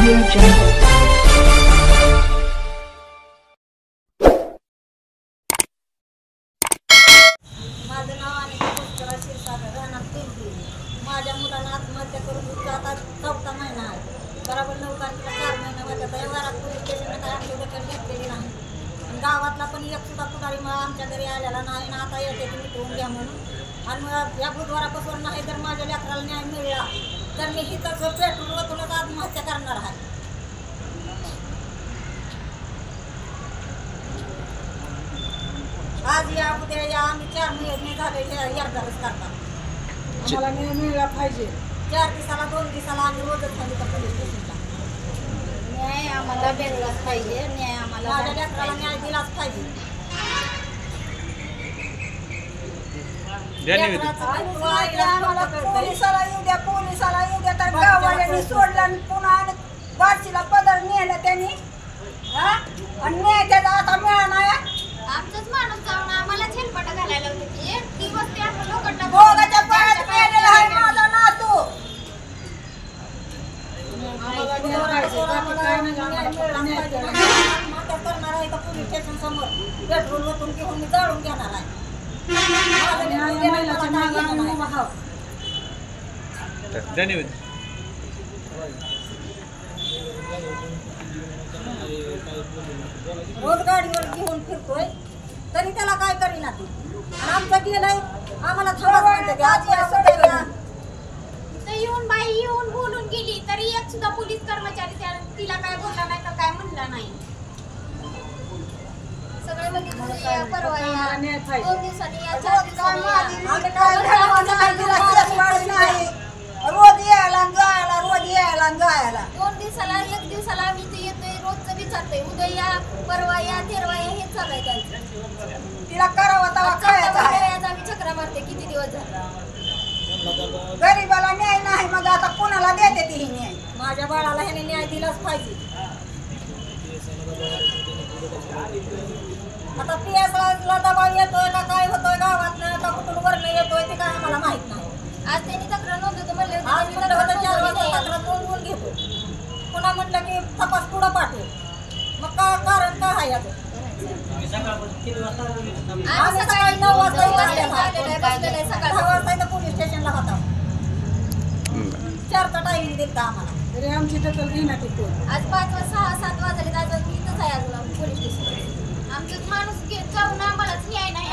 Audio Jungle. माझं नाव अनिता पुष्करा क्षीरसागर राहणार पिंपरी. माझ्या मुलाला आत्महत्या करून आता 4था महिना आहे. बरोबर 9 तारखेला 4 महिने होते. या वारात पोलीस स्टेशनला काय आमची दखल घेतलेली नाही. आणि गावातला पण एक सुद्धा पुढारी मला आमच्या घरी आलेला नाही ना. आता येते तुम्ही मिटवून घ्या म्हणून. आणि मग या बुधवारापासून नाही तर माझ्या लेकराला न्याय मिळाला तर मी हिथंच पेट्रोल ओतूनच आत्महत्या करणार आहे. आज या उद्या या आम्ही 4 महिने झाले यर्दारच करतात. आम्हाला न्याय मिळाला पाहिजे. 4 दिवसाला 2 दिवसाला आम्ही रोजच खाली तर पोलीस स्टेशनला. न्याय आम्हाला भेटलाच पाहिजे. न्याय आम्हाला माझ्या लेकराला न्याय दिलाच पाहिजे. आम्हाला पोलिसाला येऊ द्या, पोलिसाला येऊ द्या. तर गाववाल्यांनी सोडलं आणि पुन्हा बारशीला पदर नेलं त्यांनी. आणि न्याय त्याचा आता मिळाला नाही. आमचाच माणूस जाऊन आम्हाला झेलपटा घालायला होती. एक दिवस ते आपण लोकांना भोगाच्या पायात मेलेला आहे माझा नातू. आम्हाला न्याय पाहिजे. बाकी काय नाही. आम्हाला न्याय पाहिजे. आत्महत्या करणार आहे तर पोलीस स्टेशन समोर पेट्रोल ओतून घेऊन मी जाळून घेणार आहे. धन्यवाद. रोज गाडीवर घेऊन फिरतोय तरी त्याला काय करीना ती. आणि आमचं गेलंय आम्हाला थांबा म्हणते आज या उद्या या. तर येऊन बाई येऊन बोलून गेली तरी एक सुद्धा पोलीस कर्मचारी तिला काय बोलला नाही का काय म्हणला नाही. सगळे बघितलं परवा या न्याय पाहिजे. 2 दिवसांनी या 4 दिवसांनी या. आम्ही काय धर्माचं नाही दिला, केस वाढत नाही. रोज यायला आणि जायला, रोज यायला आणि जायला. 2 दिवसाला 1 दिवसाला आम्ही इथे येतोय. रोजचं विचारतोय उद्या या परवा या 13 या हे चालू आहे त्यांचं. तिला करावं तवा खायचं आहे. आज आम्ही चक्रा मारते किती दिवस झाले. गरीबाला न्याय नाही मग आता कोणाला देते ती ही न्याय. माझ्या बाळाला ह्याने न्याय दिलाच पाहिजे. आता पीएसला दबाव येतोय का काय होतोय गावातनं का कुठून वरनं येतोय ते काय आम्हाला माहित नाही. आज त्यांनी तक्रार नोंदवतो म्हणले आज म्हणलं होतं 4 वाजता तक्रार नोंदवून घेतो. पुन्हा म्हटलं की तपास पुढं पाठवू. मग का कारण काय आहे याचं? आम्ही सकाळी 9 वाजता इथं बसलेलं आहे सकाळी 10 वाजता इथं पोलीस स्टेशनला होता. 4चा टायमिंग दिलता आम्हाला. तरी आमची दखल घेण्यात येतो. आज 5 वाजता 6-7 वाजले. आज इथंच आहे अजून पोलीस स्टेशन. आमचं माणूस जाऊन आम्हालाच न्याय नाही.